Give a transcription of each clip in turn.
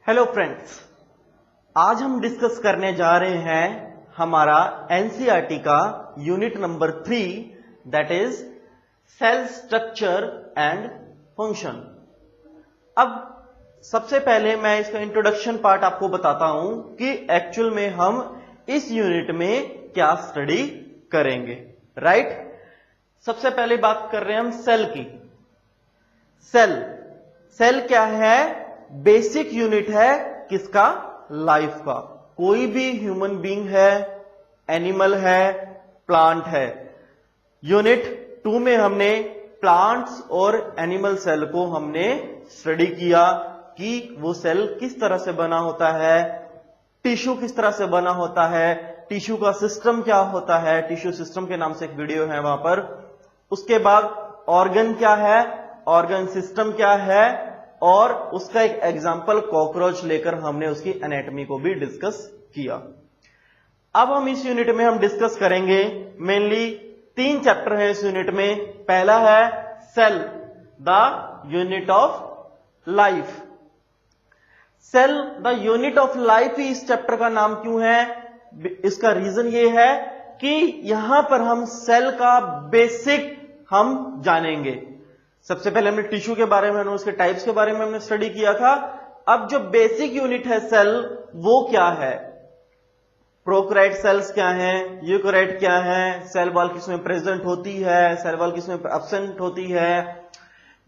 Hello friends, आज हम discuss करने जा रहे हैं हमारा एनसीईआरटी का unit number 3 that is cell structure and function. अब सबसे पहले मैं इसका इंट्रोडक्शन पार्ट आपको बताता हूं कि एक्चुअल में हम इस यूनिट में क्या स्टडी करेंगे। राइट, सबसे पहले बात कर रहे हैं हम सेल की। सेल क्या है? बेसिक यूनिट है किसका? लाइफ का। कोई भी ह्यूमन बीइंग है, एनिमल है, प्लांट है। यूनिट 2 में हमने प्लांट्स और एनिमल सेल को हमने स्टडी किया कि वो सेल किस तरह से बना होता है, टिश्यू किस तरह से बना होता है, टिश्यू का सिस्टम क्या होता है, टिश्यू सिस्टम के नाम से एक वीडियो है वहां पर। उसके बाद ऑर्गन क्या है, ऑर्गन सिस्टम क्या है, और उसका एक एग्जांपल कॉकरोच लेकर हमने उसकी एनाटॉमी को भी डिस्कस किया। अब हम इस यूनिट में हम डिस्कस करेंगे मेनली 3 चैप्टर है इस यूनिट में। पहला है cell the unit of life. Cell the unit of life ही इस चैप्टर का नाम क्यों है? इसका रीजन ये है कि यहां पर हम सेल का बेसिक हम जानेंगे। सबसे पहले हमने टिश्यू के बारे में, उसके टाइप्स के बारे में हमने स्टडी किया था। अब जो बेसिक यूनिट है सेल, वो क्या है? प्रोकैरियोट सेल्स क्या हैं, यूकैरियोट क्या है, सेल वॉल किसमें प्रेजेंट होती है, सेल वॉल किसमें एब्सेंट होती है,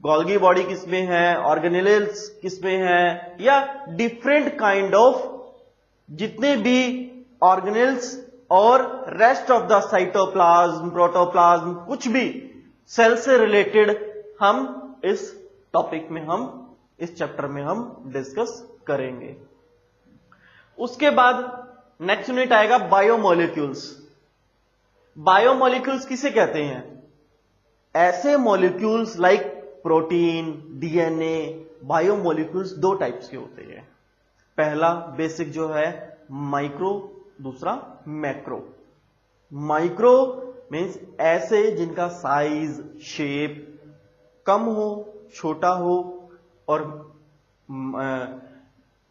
गोल्गी बॉडी किसमें है, ऑर्गेनेल्स किसमें है, या डिफरेंट काइंड ऑफ जितने भी ऑर्गेनेल्स और rest of the cytoplasm, protoplasm, कुछ भी सेल से रिलेटेड हम इस टॉपिक में, हम इस चैप्टर में हम डिस्कस करेंगे। उसके बाद नेक्स्ट यूनिट आएगा बायोमोलिक्यूल्स। बायोमोलिक्यूल्स किसे कहते हैं? ऐसे molecules like protein, DNA. Biomolecules 2 types के होते हैं। पहला बेसिक जो है माइक्रो, दूसरा मैक्रो। माइक्रो मीन्स ऐसे जिनका साइज, शेप कम हो, छोटा हो,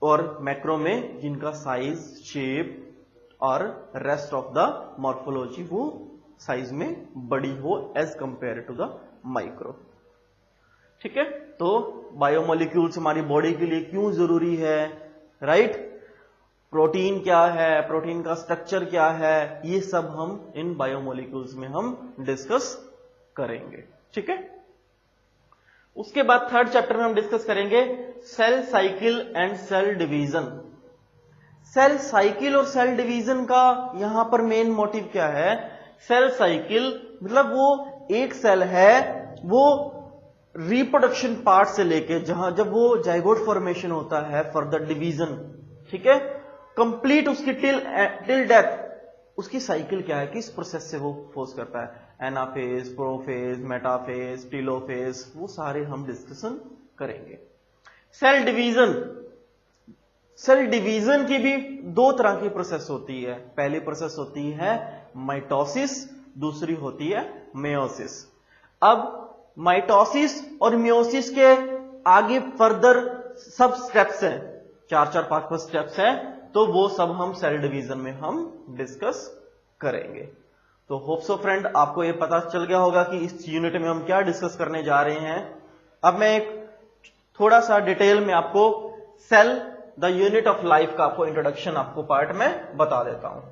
और मैक्रो में जिनका साइज, शेप और रेस्ट ऑफ द मॉर्फोलॉजी वो साइज में बड़ी हो as compare to the micro. ठीक है, तो बायोमोलिक्यूल्स हमारी बॉडी के लिए क्यों जरूरी है? राइट, प्रोटीन क्या है, प्रोटीन का स्ट्रक्चर क्या है, ये सब हम इन बायोमोलिक्यूल्स में हम डिस्कस करेंगे। ठीक है, उसके बाद 3rd चैप्टर में हम डिस्कस करेंगे cell cycle and cell division. Cell cycle और सेल डिवीजन का यहां पर मेन मोटिव क्या है? सेल साइकिल मतलब वो एक सेल है, वो रिप्रोडक्शन पार्ट से लेके जब वो जाइगोट फॉर्मेशन होता है फॉर द डिवीजन, ठीक है, कंप्लीट उसकी टिल डेथ, उसकी साइकिल क्या है, किस प्रोसेस से वो फोर्स करता है, एनाफेज, प्रोफेज, मेटाफेज, टीलोफेज, वो सारे हम डिस्कशन करेंगे। सेल डिवीजन, सेल डिवीजन की भी 2 तरह की प्रोसेस होती है। पहली प्रोसेस होती है माइटोसिस, दूसरी होती है मेयोसिस। अब माइटोसिस और मेयोसिस के आगे फर्दर सब स्टेप्स हैं, 4-4, 5-5 स्टेप्स हैं, तो वो सब हम सेल डिवीजन में हम डिस्कस करेंगे। तो होप सो फ्रेंड आपको ये पता चल गया होगा कि इस यूनिट में हम क्या डिस्कस करने जा रहे हैं। अब मैं एक थोड़ा सा डिटेल में आपको cell the unit of life का आपको इंट्रोडक्शन आपको पार्ट में बता देता हूं।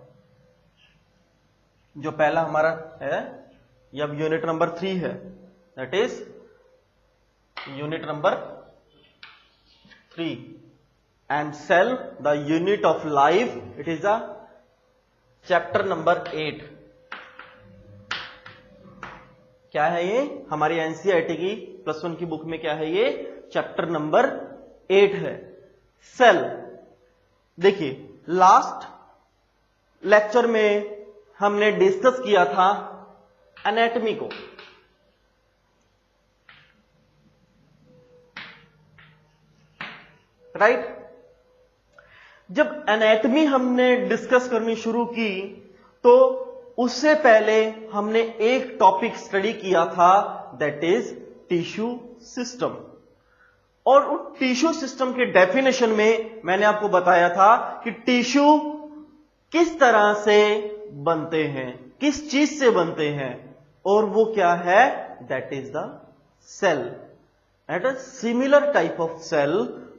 जो पहला हमारा है, ये अब यूनिट नंबर 3 है, that is unit number 3 and cell the unit of life, it is a chapter number 8। क्या है ये? हमारी एनसीईआरटी की +1 की बुक में क्या है ये? चैप्टर नंबर 8 है, सेल। देखिए, लास्ट लेक्चर में हमने डिस्कस किया था एनाटॉमी को। राइट, जब एनाटॉमी हमने डिस्कस करनी शुरू की तो उससे पहले हमने एक टॉपिक स्टडी किया था, दैट इज टिश्यू सिस्टम। और उस टिश्यू सिस्टम के डेफिनेशन में मैंने आपको बताया था कि टिश्यू किस तरह से बनते हैं, किस चीज से बनते हैं, और वो क्या है, that is the cell, at a similar type of cell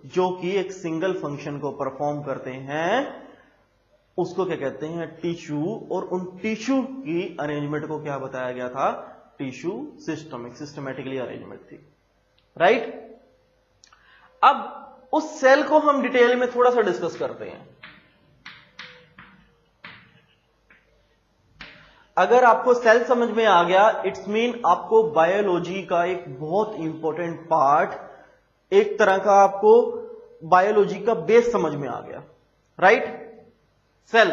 जो कि एक सिंगल फंक्शन को परफॉर्म करते हैं, उसको क्या कहते हैं, टिश्यू। और उन टिश्यू की अरेंजमेंट को क्या बताया गया था, टिश्यू सिस्टम, एक सिस्टमैटिकली अरेंजमेंट थी, राइट। अब उस सेल को हम डिटेल में थोड़ा सा डिस्कस करते हैं। अगर आपको सेल समझ में आ गया, इट्स मीन आपको बायोलॉजी का एक बहुत इंपॉर्टेंट पार्ट, एक तरह का आपको बायोलॉजी का बेस समझ में आ गया, राइट। सेल,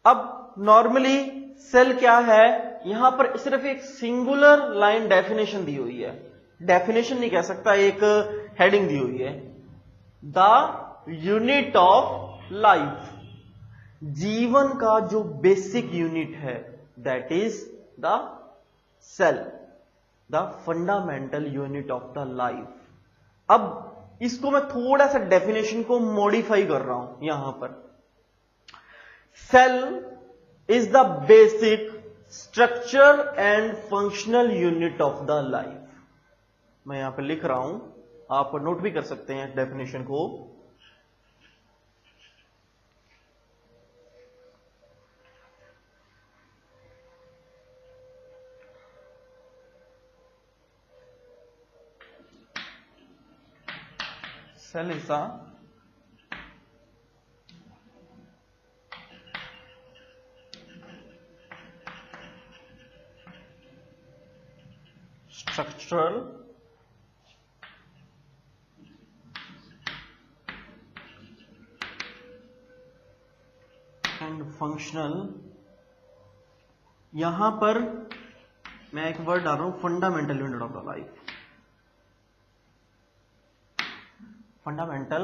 अब नॉर्मली सेल क्या है, यहां पर सिर्फ एक सिंगुलर लाइन डेफिनेशन दी हुई है, डेफिनेशन नहीं कह सकता, एक हेडिंग दी हुई है, द यूनिट ऑफ लाइफ, जीवन का जो बेसिक यूनिट है, that is the cell, the fundamental unit of the life. अब इसको मैं थोड़ा सा डेफिनेशन को मॉडिफाई कर रहा हूं यहां पर। Cell is the basic structure and functional unit of the life. मैं यहां पर लिख रहा हूं, आप नोट भी कर सकते हैं डेफिनेशन को। Cell is the structural and functional, यहां पर मैं एक वर्ड डाल रहा हूं, fundamental unit of the life, fundamental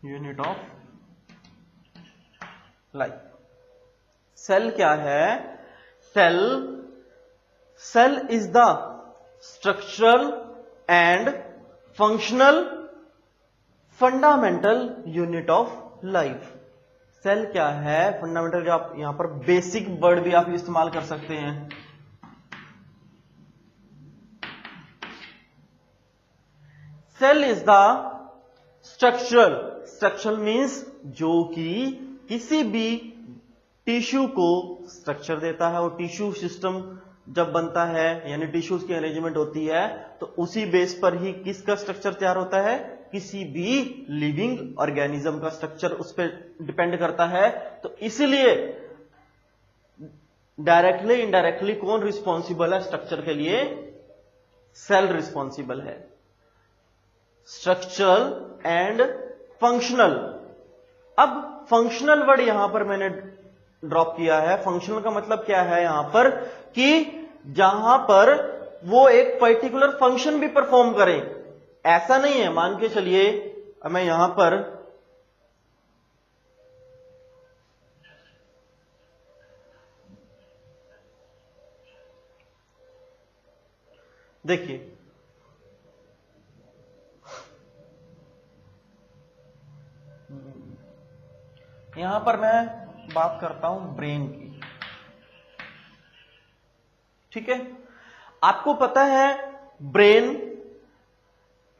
unit of life. Cell क्या है, cell is the structural and functional fundamental unit of life. Cell क्या है, फंडामेंटल, जो आप यहां पर बेसिक वर्ड भी आप इस्तेमाल कर सकते हैं। Cell is the structural means जो कि किसी भी टिश्यू को स्ट्रक्चर देता है, और टिश्यू सिस्टम जब बनता है, यानी टिश्यूज की अरेंजमेंट होती है, तो उसी बेस पर ही किसका स्ट्रक्चर तैयार होता है, किसी भी लिविंग ऑर्गेनिज्म का स्ट्रक्चर उस पर डिपेंड करता है। तो इसलिए डायरेक्टली इनडायरेक्टली कौन रिस्पॉन्सिबल है स्ट्रक्चर के लिए, सेल रिस्पॉन्सिबल है। स्ट्रक्चरल एंड फंक्शनल, अब फंक्शनल वर्ड यहां पर मैंने ड्रॉप किया है। फंक्शनल का मतलब क्या है यहां पर, कि जहां पर वो एक पर्टिकुलर फंक्शन भी परफॉर्म करें। ऐसा नहीं है, मान के चलिए मैं यहां पर देखिए, यहां पर मैं बात करता हूं ब्रेन की, ठीक है। आपको पता है ब्रेन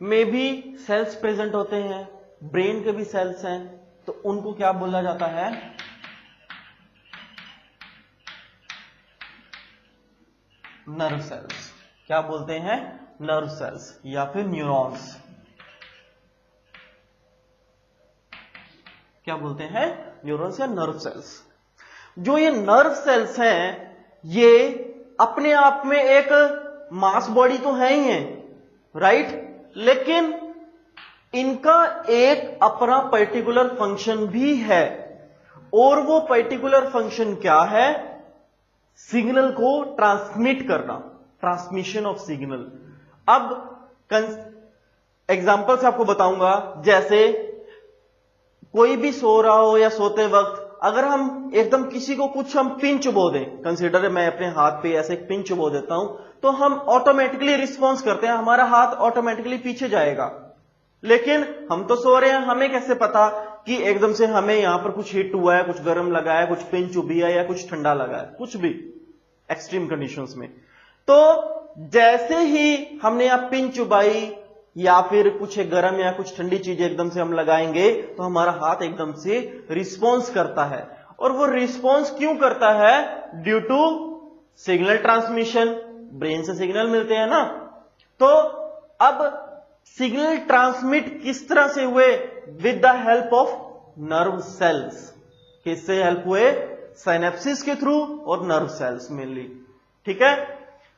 में भी सेल्स प्रेजेंट होते हैं, ब्रेन के भी सेल्स हैं, तो उनको क्या बोला जाता है, नर्व सेल्स। क्या बोलते हैं, नर्व सेल्स या फिर न्यूरॉन्स। क्या बोलते हैं, न्यूरॉन्स या नर्व सेल्स। जो ये नर्व सेल्स हैं, ये अपने आप में एक मास बॉडी तो है ही है, राइट, लेकिन इनका एक अपना पर्टिकुलर फंक्शन भी है, और वो पर्टिकुलर फंक्शन क्या है, सिग्नल को ट्रांसमिट करना, ट्रांसमिशन ऑफ सिग्नल। अब एग्जांपल से आपको बताऊंगा, जैसे कोई भी सो रहा हो या सोते वक्त अगर हम एकदम किसी को कुछ हम पिन चुबो दें, कंसीडर मैं अपने हाथ पे ऐसे एक पिन चुबो देता हूं, तो हम ऑटोमेटिकली रिस्पॉन्स करते हैं, हमारा हाथ ऑटोमेटिकली पीछे जाएगा। लेकिन हम तो सो रहे हैं, हमें कैसे पता कि एकदम से हमें यहां पर कुछ हिट हुआ है, कुछ गर्म लगा है, कुछ पिन चुभी है या कुछ ठंडा लगा है, कुछ भी एक्सट्रीम कंडीशंस में। तो जैसे ही हमने यहां पिन चुबाई या फिर कुछ गर्म या कुछ ठंडी चीज एकदम से हम लगाएंगे तो हमारा हाथ एकदम से रिस्पॉन्स करता है। और वो रिस्पॉन्स क्यों करता है? Due to signal transmission, brain से सिग्नल मिलते हैं ना। तो अब सिग्नल ट्रांसमिट किस तरह से हुए? With the help of nerve cells. किससे हेल्प हुए? साइनेप्सिस के थ्रू और नर्व सेल्स मेनली। ठीक है,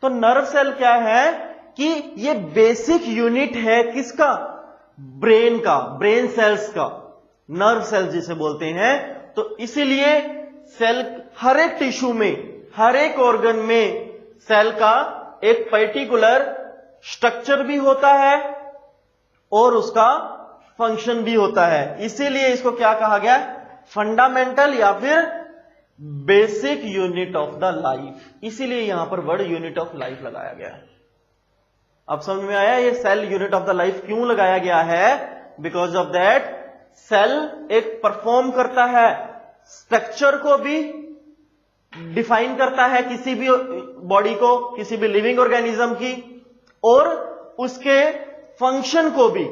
तो नर्व सेल क्या है कि ये बेसिक यूनिट है किसका? ब्रेन का, ब्रेन सेल्स का, नर्व सेल जिसे बोलते हैं। तो इसीलिए सेल हर एक टिश्यू में, हर एक ऑर्गन में सेल का एक पर्टिकुलर स्ट्रक्चर भी होता है और उसका फंक्शन भी होता है। इसीलिए इसको क्या कहा गया? फंडामेंटल या फिर basic unit of the life. इसीलिए यहां पर वर्ड यूनिट ऑफ लाइफ लगाया गया है। अब समझ में आया ये cell unit of the life क्यों लगाया गया है? बिकॉज ऑफ दैट सेल एक परफॉर्म करता है, स्ट्रक्चर को भी डिफाइन करता है किसी भी बॉडी को, किसी भी लिविंग ऑर्गेनिज्म की, और उसके फंक्शन को भी।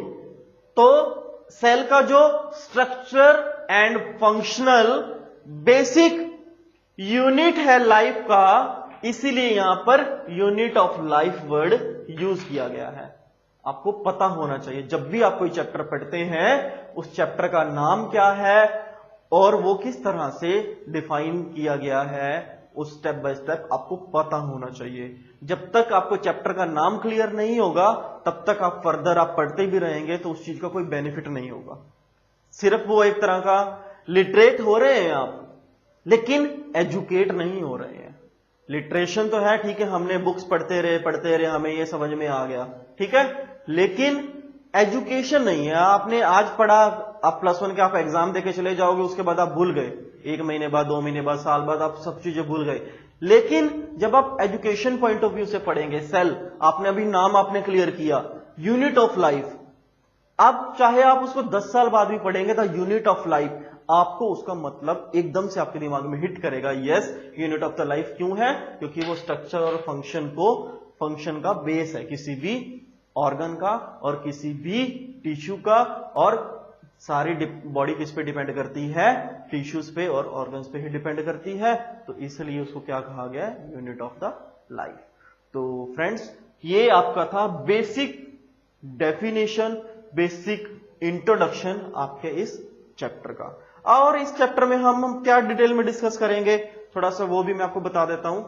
तो सेल का जो structure and functional basic unit है लाइफ का, इसीलिए यहां per unit of life word use किया गया है। आपको पता होना चाहिए जब भी आप कोई चैप्टर पढ़ते हैं उस चैप्टर का नाम क्या है और वो किस तरह से डिफाइन किया गया है, उस स्टेप बाय स्टेप आपको पता होना चाहिए। जब तक आपको चैप्टर का नाम क्लियर नहीं होगा तब तक आप फर्दर आप पढ़ते भी रहेंगे तो उस चीज का कोई बेनिफिट नहीं होगा। सिर्फ वो एक तरह का लिटरेट हो रहे हैं आप, लेकिन एजुकेट नहीं हो रहे हैं। लिटरेशन तो है, ठीक है, हमने बुक्स पढ़ते रहे हमें ये समझ में आ गया, ठीक है, लेकिन एजुकेशन नहीं है। आपने आज पढ़ा, आप +1 के आप एग्जाम देके चले जाओगे, उसके बाद आप भूल गए, 1 महीने बाद, 2 महीने बाद, साल बाद आप सब चीजें भूल गए। लेकिन जब आप एजुकेशन पॉइंट ऑफ व्यू से पढ़ेंगे, सेल आपने अभी नाम आपने क्लियर किया, यूनिट ऑफ लाइफ, अब चाहे आप उसको 10 साल बाद भी पढ़ेंगे तो यूनिट ऑफ लाइफ आपको उसका मतलब एकदम से आपके दिमाग में हिट करेगा। Yes, unit of the life क्यों है? क्योंकि वो स्ट्रक्चर और फंक्शन का बेस है किसी भी ऑर्गन का और किसी भी टिश्यू का। और सारी बॉडी किस पे डिपेंड करती है? टिश्यूज पे और ऑर्गन्स पे ही डिपेंड करती है। तो इसलिए उसको क्या कहा गया है? Unit of the life. तो फ्रेंड्स, ये आपका था बेसिक डेफिनेशन, बेसिक इंट्रोडक्शन आपके इस चैप्टर का। और इस चैप्टर में हम क्या डिटेल में डिस्कस करेंगे, थोड़ा सा वो भी मैं आपको बता देता हूं।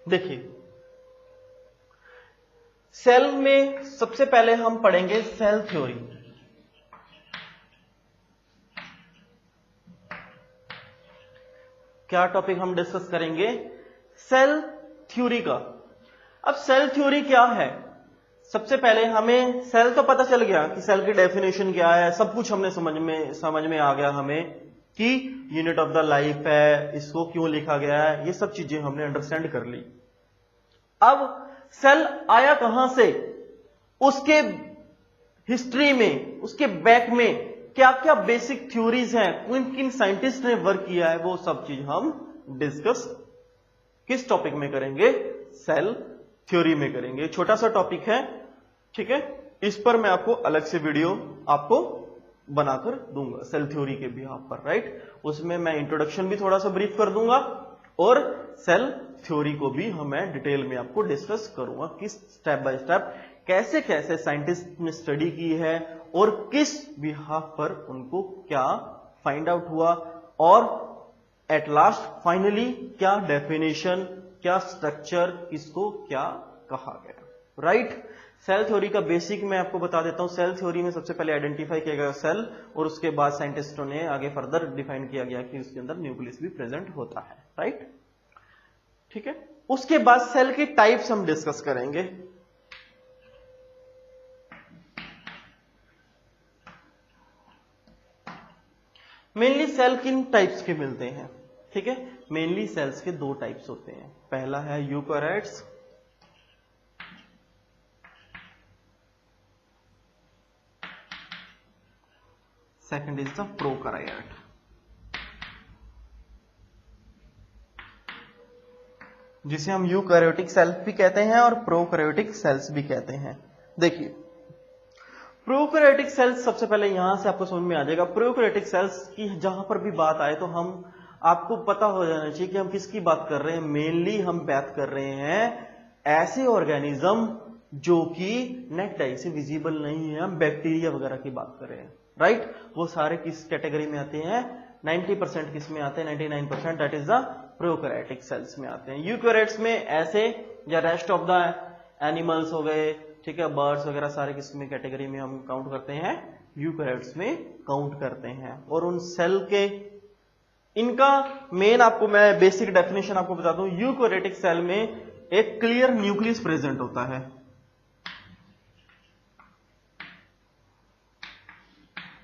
देखिए, सेल में सबसे पहले हम पढ़ेंगे सेल थ्योरी। क्या टॉपिक हम डिस्कस करेंगे? सेल थ्योरी का। अब सेल थ्योरी क्या है? सबसे पहले हमें सेल तो पता चल गया कि सेल की डेफिनेशन क्या है, सब कुछ हमने समझ में आ गया हमें कि यूनिट ऑफ द लाइफ है, इसको क्यों लिखा गया है, ये सब चीजें हमने अंडरस्टैंड कर ली। अब सेल आया कहां से, उसके हिस्ट्री में, उसके बैक में क्या क्या बेसिक थ्योरीज हैं, किन किन साइंटिस्ट ने वर्क किया है, वो सब चीज हम डिस्कस किस टॉपिक में करेंगे? सेल थ्योरी में करेंगे। छोटा सा टॉपिक है, ठीक है, इस पर मैं आपको अलग से वीडियो आपको बनाकर दूंगा, सेल थ्योरी के भी आप पर, राइट। उसमें मैं इंट्रोडक्शन भी थोड़ा सा ब्रीफ कर दूंगा और सेल थ्योरी को भी मैं डिटेल में आपको डिस्कस करूंगा, किस स्टेप बाय स्टेप कैसे कैसे साइंटिस्ट ने स्टडी की है और किस बिहाफ पर उनको क्या फाइंड आउट हुआ और एट लास्ट फाइनली क्या डेफिनेशन, क्या स्ट्रक्चर, किसको क्या कहा गया, राइट। सेल थ्योरी का बेसिक मैं आपको बता देता हूं। सेल थ्योरी में सबसे पहले आइडेंटिफाई किया गया सेल, और उसके बाद साइंटिस्टों ने आगे फर्दर डिफाइन किया गया कि उसके अंदर न्यूक्लियस भी प्रेजेंट होता है, राइट। ठीक है, उसके बाद सेल की टाइप्स हम डिस्कस करेंगे। मेनली सेल किन टाइप्स के मिलते हैं, ठीक है। मेनली सेल्स के दो टाइप्स होते हैं। पहला है eukaryotes, second is the prokaryote. जिसे हम यूकैरियोटिक सेल भी कहते हैं और प्रोकैरियोटिक सेल्स भी कहते हैं। देखिए, प्रोकैरियोटिक सेल्स सबसे पहले यहां से आपको समझ में आ जाएगा। प्रोकैरियोटिक सेल्स की जहां पर भी बात आए तो हम आपको पता हो जाना चाहिए कि हम किसकी बात कर रहे हैं। मेनली हम बात कर रहे हैं ऐसे ऑर्गेनिज्म जो कि नेक्ड आई से विजिबल नहीं है। हम बैक्टीरिया वगैरह की बात कर रहे हैं, राइट। वो सारे किस कैटेगरी में आते हैं? 90% किस में आते हैं? 99%, that is the prokaryotic cells में आते हैं। यूकैरियोट्स में ऐसे या रेस्ट ऑफ द एनिमल्स हो गए, ठीक है, बर्ड्स वगैरह सारे किस में कैटेगरी में हम काउंट करते हैं? यूकैरियोट्स में काउंट करते हैं। और उन सेल के इनका मेन आपको मैं बेसिक डेफिनेशन आपको बता दूं। यूकैरियोटिक सेल में एक क्लियर न्यूक्लियस प्रेजेंट होता है।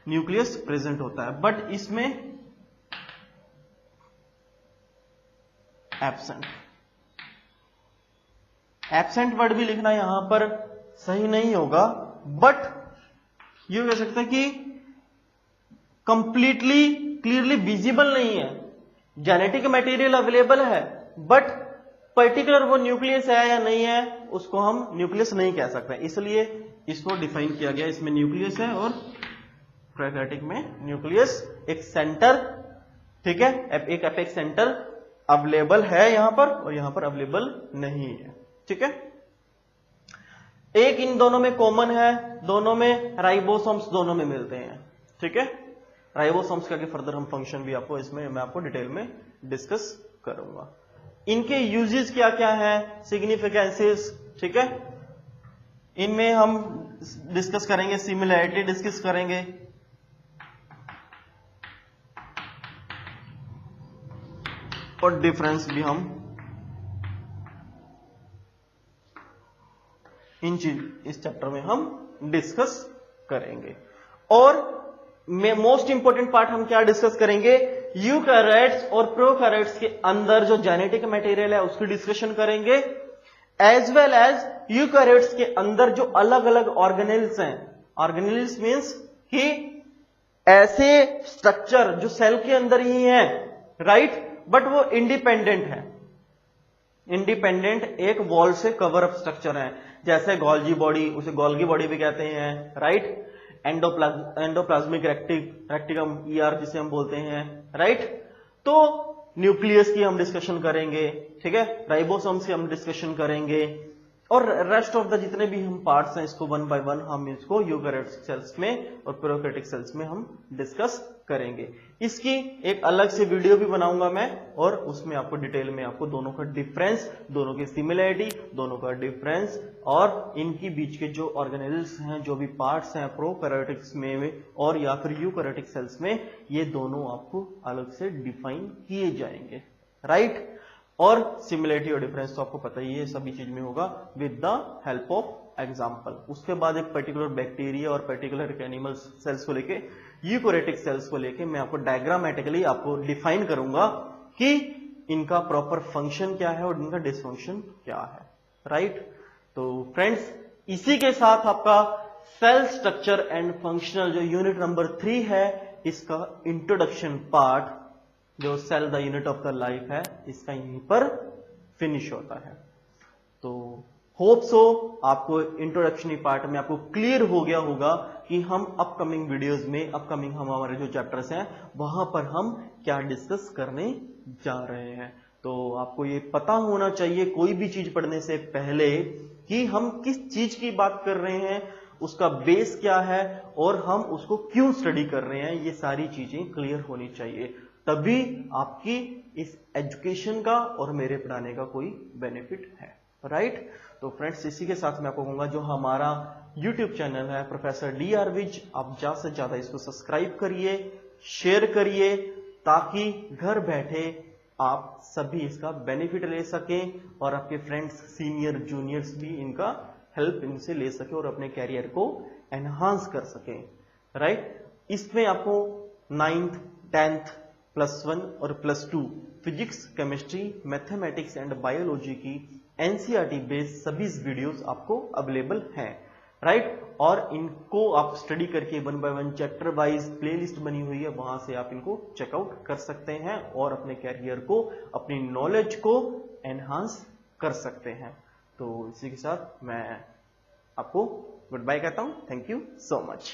न्यूक्लियस प्रेजेंट होता है, बट इसमें एब्सेंट। एब्सेंट वर्ड भी लिखना यहां पर सही नहीं होगा, बट यू कह सकते हैं कि कंप्लीटली क्लियरली विजिबल नहीं है। जेनेटिक मटेरियल अवेलेबल है, बट पर्टिकुलर वो न्यूक्लियस है या नहीं है उसको हम न्यूक्लियस नहीं कह सकते, इसलिए इसको डिफाइन किया गया। इसमें न्यूक्लियस है और प्रोकैरियोटिक में न्यूक्लियस, एक सेंटर, ठीक है, एक एपेक्स सेंटर अवेलेबल है यहां पर, और यहां पर अवेलेबल नहीं है, ठीक है। एक इन दोनों में कॉमन है, दोनों में राइबोसोम्स दोनों में मिलते हैं, ठीक है। राइबोसोम्स का फर्दर हम फंक्शन भी आपको इसमें मैं आपको डिटेल में डिस्कस करूंगा। इनके यूजेस क्या क्या है, सिग्निफिकेंसेस, ठीक है, इनमें हम डिस्कस करेंगे। सिमिलैरिटी डिस्कस करेंगे, और डिफरेंस भी हम इस चैप्टर में हम डिस्कस करेंगे। और मोस्ट इंपोर्टेंट पार्ट हम क्या डिस्कस करेंगे? यूकैरियोट्स और प्रोकैरियोट्स के अंदर जो जेनेटिक मटेरियल है उसकी डिस्कशन करेंगे, एज वेल एज यूकैरियोट्स के अंदर जो अलग अलग ऑर्गेनेल्स हैं। ऑर्गेनेल्स मींस कि ऐसे स्ट्रक्चर जो सेल के अंदर ही है, राइट, बट वो इंडिपेंडेंट है। इंडिपेंडेंट एक वॉल से कवर अप स्ट्रक्चर है, जैसे गोल्गी बॉडी, उसे गोल्गी बॉडी भी कहते हैं, राइट। एंडोप्लाज्मिक रेक्टिकम, ER जिसे हम बोलते हैं, राइट। तो न्यूक्लियस की हम डिस्कशन करेंगे, ठीक है, राइबोसोम्स की हम डिस्कशन करेंगे, और रेस्ट ऑफ द जितने भी हम पार्ट्स हैं इसको वन बाय वन हम इसको यूकैरियोटिक सेल्स में और प्रोकैरियोटिक सेल्स में हम डिस्कस करेंगे। इसकी एक अलग से वीडियो भी बनाऊंगा मैं, और उसमें आपको डिटेल में आपको दोनों का डिफरेंस, दोनों की सिमिलैरिटी, दोनों का डिफरेंस, और इनकी बीच के जो ऑर्गेनेल्स हैं, जो भी पार्ट्स हैं प्रोकैरियोटिक्स में और या फिर यूकैरियोटिक सेल्स में, ये दोनों आपको अलग से डिफाइन किए जाएंगे, राइट। और सिमिलैरिटी और डिफरेंस तो आपको पता ही है, सभी चीज में होगा with the help of example. उसके बाद एक पर्टिकुलर बैक्टीरिया और पर्टिकुलर एनिमल सेल्स को लेके, यूकैरियोटिक सेल्स को लेके मैं आपको डायग्रामेटिकली आपको डिफाइन करूंगा कि इनका प्रॉपर फंक्शन क्या है और इनका डिसफंक्शन क्या है, राइट। तो फ्रेंड्स, इसी के साथ आपका सेल स्ट्रक्चर एंड फंक्शनल जो यूनिट नंबर 3 है, इसका इंट्रोडक्शन पार्ट, जो cell the unit of the life है, इसका यहीं पर फिनिश होता है। तो होप सो आपको इंट्रोडक्शनरी पार्ट में आपको क्लियर हो गया होगा कि हम अपकमिंग वीडियोस में, अपकमिंग हमारे जो चैप्टर्स हैं वहां पर हम क्या डिस्कस करने जा रहे हैं। तो आपको ये पता होना चाहिए कोई भी चीज पढ़ने से पहले कि हम किस चीज की बात कर रहे हैं, उसका बेस क्या है और हम उसको क्यों स्टडी कर रहे हैं, ये सारी चीजें क्लियर होनी चाहिए। तभी आपकी इस एजुकेशन का और मेरे पढ़ाने का कोई बेनिफिट है, राइट। तो फ्रेंड्स, इसी के साथ मैं आपको कहूंगा जो हमारा यूट्यूब चैनल है प्रोफेसर DR विज, आप ज्यादा से ज्यादा इसको सब्सक्राइब करिए, शेयर करिए, ताकि घर बैठे आप सभी इसका बेनिफिट ले सकें और आपके फ्रेंड्स, सीनियर, जूनियर्स भी इनका हेल्प इनसे ले सके और अपने कैरियर को एनहांस कर सकें, राइट। इसमें आपको 9th, 10th, +1 और +2 physics, chemistry, mathematics and biology की NCERT बेस्ड सभी वीडियोस आपको अवेलेबल हैं, राइट। और इनको आप स्टडी करके 1 by 1 चैप्टर वाइज प्लेलिस्ट बनी हुई है, वहां से आप इनको चेकआउट कर सकते हैं और अपने कैरियर को, अपनी नॉलेज को एनहांस कर सकते हैं। तो इसी के साथ मैं आपको गुड बाय कहता हूं। Thank you so much.